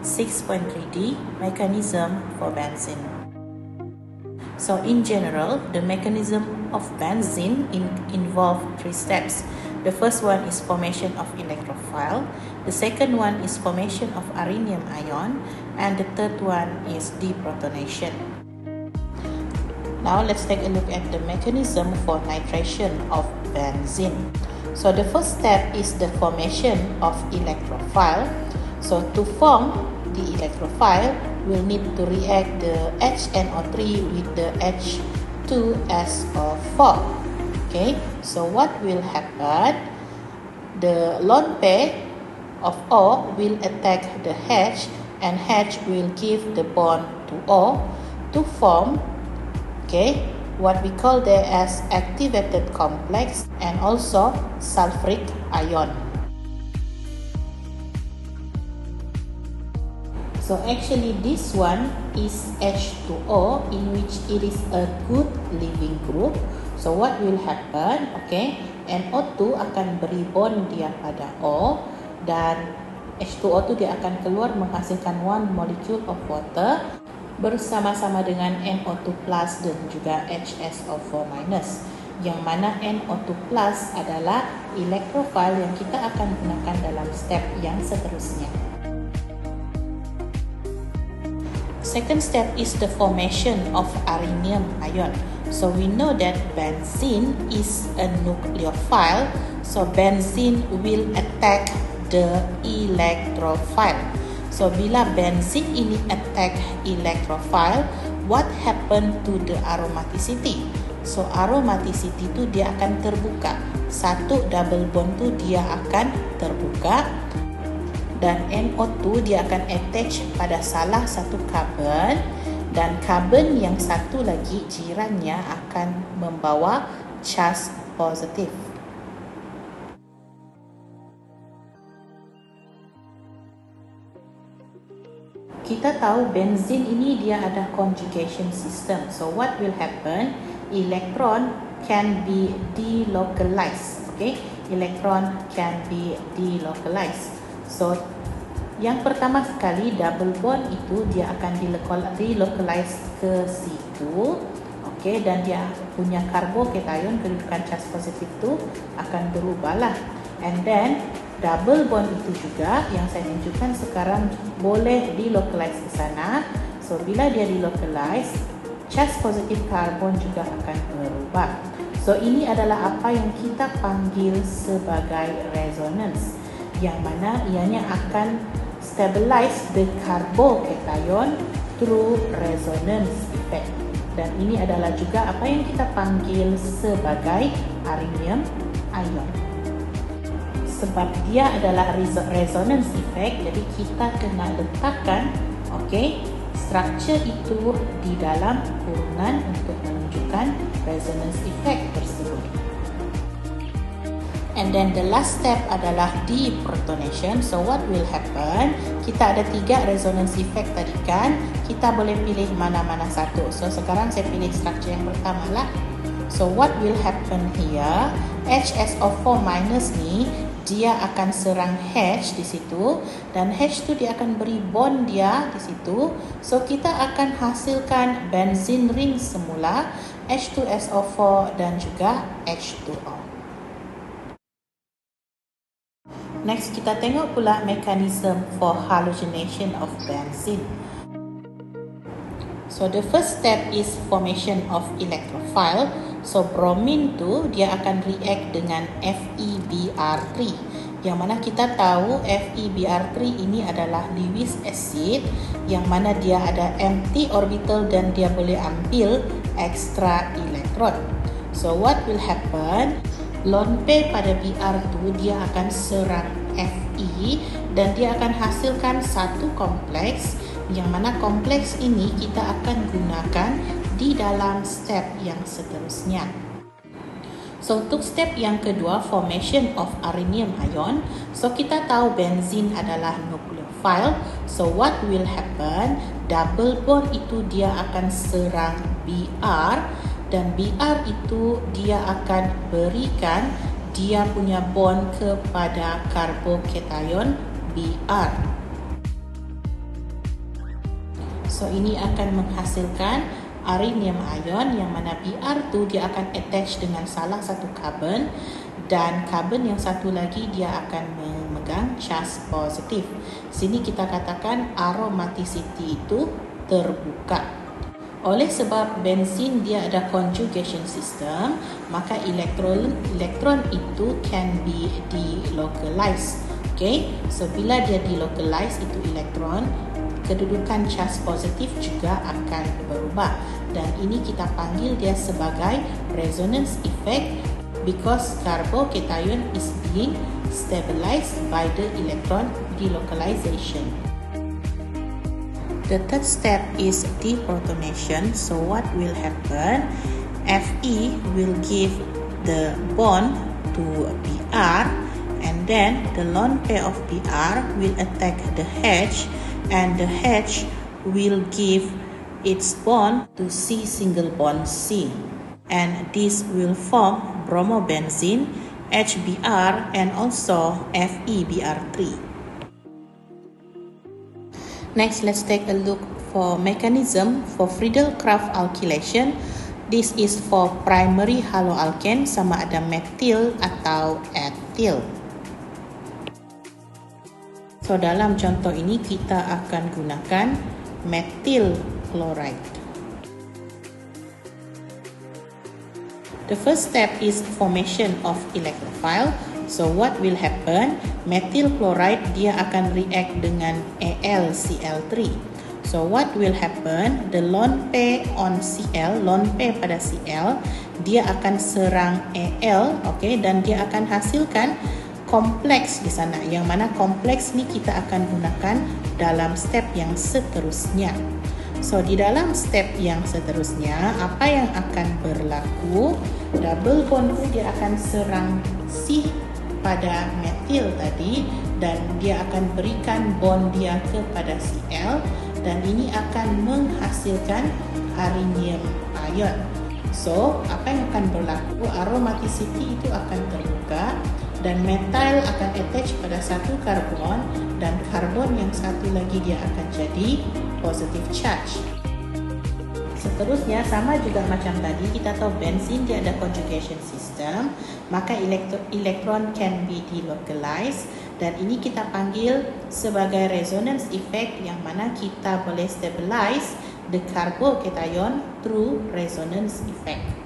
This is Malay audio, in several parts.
6.3D mechanism for benzene. So in general, the mechanism of benzene involve three steps. The first one is formation of electrophile, the second one is formation of arenium ion, and the third one is deprotonation. Now let's take a look at the mechanism for nitration of benzene. So the first step is the formation of electrophile. So to form the electrophile, we'll need to react the HNO3 with the H2SO4. Okay, so what will happen? The lone pair of O will attack the H, and H will give the bond to O to form, okay, what we call there as activated complex and also sulfuric ion. So actually this one is H2O, in which it is a good leaving group. So what will happen? Okay, NO2 akan beri bond dia pada O, dan H2O tu dia akan keluar menghasilkan one molecule of water bersama-sama dengan NO2 plus dan juga HSO4 minus, yang mana NO2 plus adalah electrophile yang kita akan gunakan dalam step yang seterusnya. Second step is the formation of arenium ion. So we know that benzene is a nucleophile, so benzene will attack the electrophile. So bila benzene ini attack electrophile, what happen to the aromaticity? So aromaticity tu dia akan terbuka. Satu double bond tu dia akan terbuka, dan NO2 dia akan attach pada salah satu carbon, dan carbon yang satu lagi jirannya akan membawa charge positif. Kita tahu benzene ini dia ada conjugation system. So what will happen? Electron can be delocalized. Okay, electron can be delocalized. So yang pertama sekali double bond itu dia akan delocalize ke situ. Okay, dan dia punya carbocation kedudukan charge positif itu akan berubahlah. And then double bond itu juga yang saya tunjukkan sekarang boleh delocalize ke sana. So bila dia delocalize, charge positif karbon juga akan berubah. So ini adalah apa yang kita panggil sebagai resonance, yang mana ianya akan stabilize the carbocation through resonance effect. Dan ini adalah juga apa yang kita panggil sebagai arenium ion. Sebab dia adalah resonance effect, jadi kita kena letakkan structure itu di dalam kurungan untuk menunjukkan resonance effect tersebut. And then the last step adalah deprotonation. So what will happen? Kita ada 3 resonance effect tadi kan. Kita boleh pilih mana-mana satu. So sekarang saya pilih structure yang pertama lah. So what will happen here? HSO4 minus ni dia akan serang H di situ, dan H tu dia akan beri bond dia di situ. So kita akan hasilkan benzene ring semula, H2SO4 dan juga H2O. Next, kita tengok pula mechanism for halogenation of benzene. So the first step is formation of electrophile. So bromine tu dia akan react dengan FeBr3, yang mana kita tahu FeBr3 ini adalah Lewis acid, yang mana dia ada empty orbital dan dia boleh ambil extra electron. So what will happen? Lone pair pada Br2 dia akan serang Fe, dan dia akan hasilkan satu kompleks, yang mana kompleks ini kita akan gunakan di dalam step yang seterusnya. So untuk step yang kedua, formation of arenium ion. So kita tahu benzene adalah nucleophile. So what will happen? Double bond itu dia akan serang Br, dan Br itu dia akan berikan dia punya bond kepada carbocation Br. So ini akan menghasilkan arinium ion yang mana Br tu dia akan attach dengan salah satu karbon dan karbon yang satu lagi dia akan memegang charge positif. Sini kita katakan aromaticity itu terbuka. Oleh sebab benzin dia ada conjugation system, maka elektron itu can be delocalized. Okay, so bila dia delocalize itu elektron, kedudukan charge positif juga akan berubah dan ini kita panggil dia sebagai resonance effect because carbocation is being stabilized by the electron delocalization. The third step is deprotonation. So what will happen? Fe will give the bond to Br and then the lone pair of Br will attack the H and the H will give its bond to C single bond C and this will form bromobenzene HBr and also FeBr3. Next, let's take a look for mechanism for Friedel-Crafts alkylation. This is for primary haloalkane sama ada methyl atau ethyl. So dalam contoh ini kita akan gunakan methyl chloride. The first step is formation of electrophile. So what will happen? Methyl chloride dia akan react dengan AlCl3. So what will happen? The lone pair on Cl, lone pair pada Cl, dia akan serang Al, okay, dan dia akan hasilkan kompleks di sana. Yang mana kompleks ni kita akan gunakan dalam step yang seterusnya. So di dalam step yang seterusnya, apa yang akan berlaku? Double bond dia akan serang C pada methyl tadi dan dia akan berikan bond dia kepada Cl dan ini akan menghasilkan arinium ion. So, apa yang akan berlaku? Aromaticity itu akan terbuka dan methyl akan attach pada satu karbon dan karbon yang satu lagi dia akan jadi positive charge. Seterusnya sama juga macam tadi, kita tahu benzin dia ada conjugation system, maka elektron can be delocalized dan ini kita panggil sebagai resonance effect yang mana kita boleh stabilize the carbocation through resonance effect.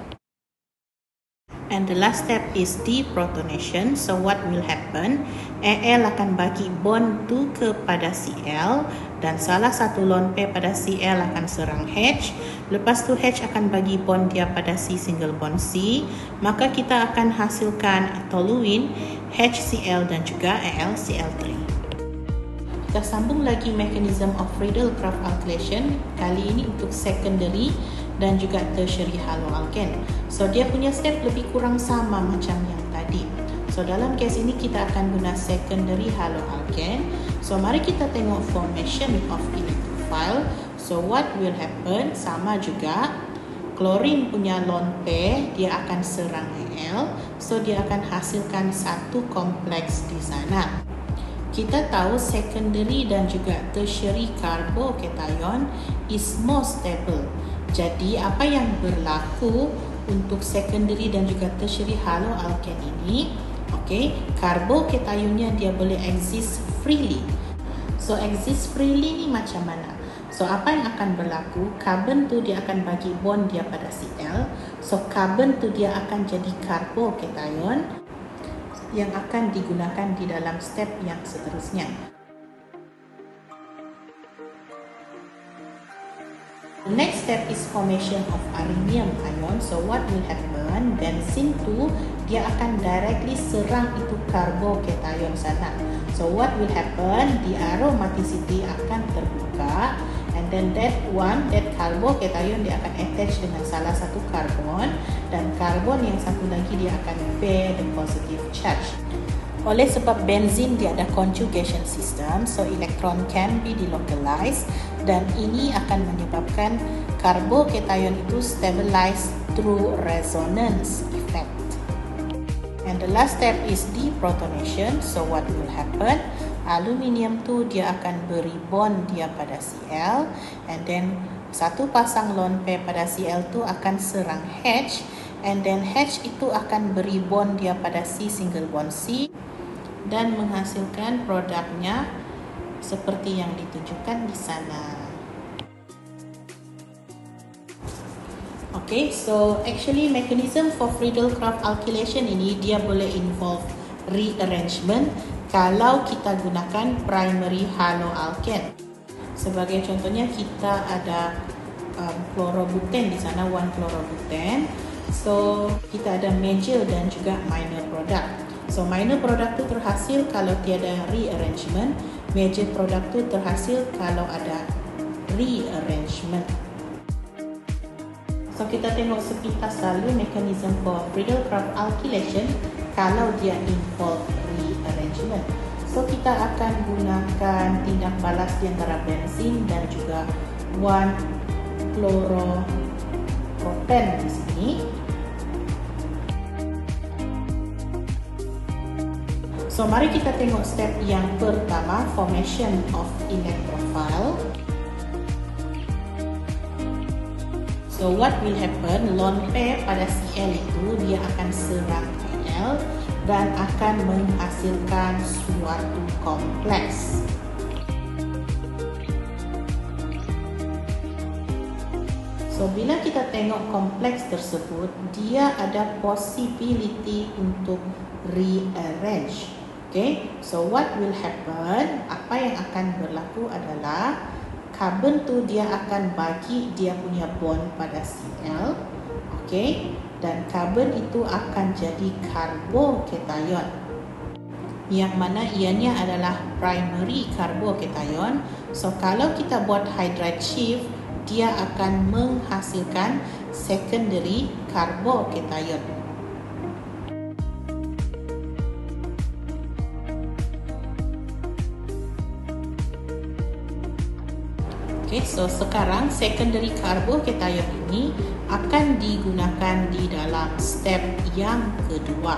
And the last step is deprotonation. So what will happen? Al akan bagi bond tu kepada Cl dan salah satu lone pair pada Cl akan serang H. Lepas tu H akan bagi bond dia pada C single bond C. Maka kita akan hasilkan toluene, HCl dan juga AlCl3. Kita sambung lagi mechanism of Friedel-Crafts alkylation. Kali ini untuk secondary dan juga tertiary haloalkane. So dia punya step lebih kurang sama macam yang tadi. So dalam kes ini kita akan guna secondary haloalkane. So mari kita tengok formation of electrophile. So what will happen? Sama juga. Chlorine punya lone pair dia akan serang Al. So dia akan hasilkan satu kompleks di sana. Kita tahu secondary dan juga tertiary carbocation is more stable. Jadi apa yang berlaku untuk secondary dan juga tertiary haloalkane ini, okay, carbocationnya dia boleh exist freely. So exist freely ni macam mana? So apa yang akan berlaku? Carbon tu dia akan bagi bond dia pada Cl. So carbon tu dia akan jadi carbocation yang akan digunakan di dalam step yang seterusnya. The next step is formation of arinium ion. So what will happen? Benzene tu dia akan directly serang itu carbocation sana. So what will happen? The aromaticity akan terbuka and then that carbocation dia akan attach dengan salah satu karbon dan karbon yang satu lagi dia akan bear the positive charge. Oleh sebab benzin dia ada conjugation system, so electron can be delocalized dan ini akan menyebabkan carbocation itu stabilize through resonance effect. And the last step is deprotonation. So what will happen? aluminium tu dia akan beri bond dia pada Cl, and then satu pasang lone pair pada Cl tu akan serang H, and then H itu akan beri bond dia pada C single bond C dan menghasilkan produknya seperti yang ditunjukkan di sana. Okay, so actually mechanism for Friedel-Crafts alkylation ini dia boleh involve rearrangement kalau kita gunakan primary haloalkane. Sebagai contohnya kita ada chlorobutane di sana, 1 chlorobutane. So kita ada major dan juga minor product. So minor product tu terhasil kalau tiada rearrangement, major product tu terhasil kalau ada rearrangement. So kita tengok sepintas lalu mechanism for Friedel-Crafts alkylation kalau dia involve rearrangement. So kita akan gunakan tindak balas di antara benzin dan juga 1-chloropropan di sini. So mari kita tengok step yang pertama, formation of electrophile. So what will happen, lone pair pada Cl itu dia akan serang Al dan akan menghasilkan suatu kompleks. So bila kita tengok kompleks tersebut, dia ada possibility untuk rearrange. Okay, so what will happen, apa yang akan berlaku adalah carbon tu dia akan bagi dia punya bond pada Cl, okay, dan carbon itu akan jadi carbocation, yang mana ianya adalah primary carbocation. So kalau kita buat hydride shift, dia akan menghasilkan secondary carbocation. Okay, so sekarang secondary carbocation ini akan digunakan di dalam step yang kedua.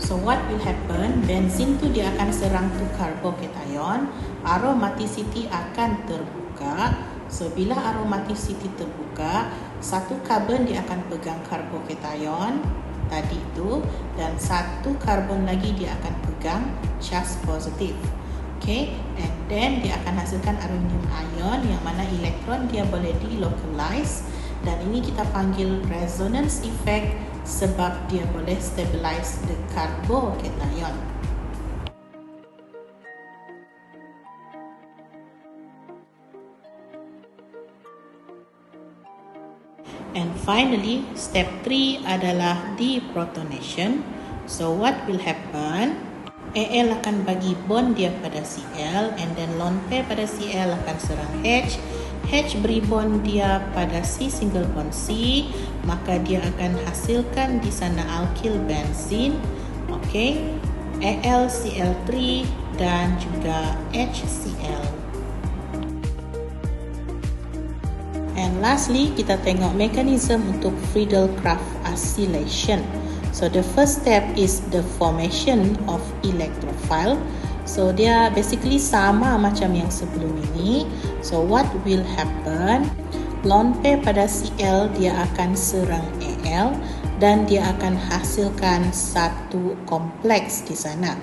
So what will happen, benzin tu dia akan serang tu carbocation, aromaticity akan terbuka. So bila aromaticity terbuka, satu karbon dia akan pegang carbocation tadi tu dan satu karbon lagi dia akan pegang charge positif. Okay, and then dia akan hasilkan aluminium ion yang mana elektron dia boleh delocalize, dan ini kita panggil resonance effect sebab dia boleh stabilize the carbocation. And finally, step 3 adalah deprotonation. So what will happen? Al akan bagi bond dia pada Cl, and then lone pair pada Cl akan serang H. H beri bond dia pada C single bond C, maka dia akan hasilkan di sana alkyl benzin, okay, AlCl3 dan juga HCl. And lastly, kita tengok mekanisme untuk Friedel-Crafts acylation. So the first step is the formation of electrophile. So dia basically sama macam yang sebelum ini. So what will happen? Lone pair pada Cl dia akan serang Al dan dia akan hasilkan satu kompleks di sana.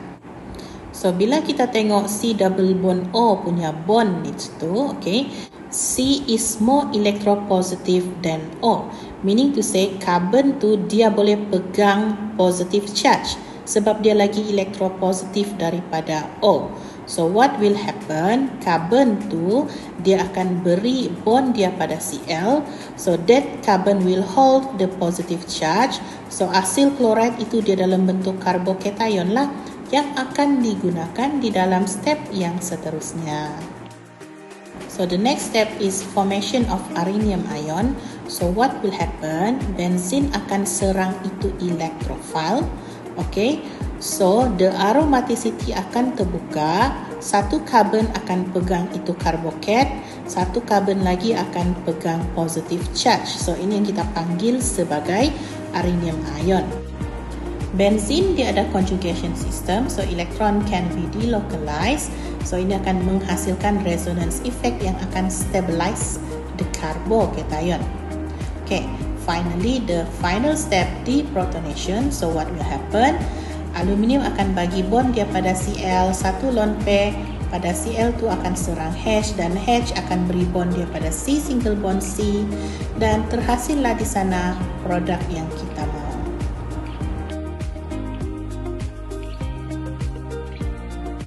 So bila kita tengok C double bond O punya bond di situ, okay, C is more electropositive than O, meaning to say carbon tu dia boleh pegang positive charge sebab dia lagi electropositive daripada O. So what will happen, carbon tu dia akan beri bond dia pada Cl, so that carbon will hold the positive charge. So acyl chloride itu dia dalam bentuk carbocation lah yang akan digunakan di dalam step yang seterusnya. So the next step is formation of arenium ion. So what will happen? Benzin akan serang itu electrophile. Okay. So the aromaticity akan terbuka. Satu karbon akan pegang itu carbocat, satu karbon lagi akan pegang positive charge. So ini yang kita panggil sebagai arenium ion. Benzene dia ada conjugation system, so electron can be delocalized. So ini akan menghasilkan resonance effect yang akan stabilize the carbocation. Okay, finally the final step, deprotonation. So what will happen? Aluminium akan bagi bond dia pada Cl, satu lone pair pada Cl tu akan serang H, dan H akan beri bond dia pada C, single bond C, dan terhasillah di sana produk yang kita mahu.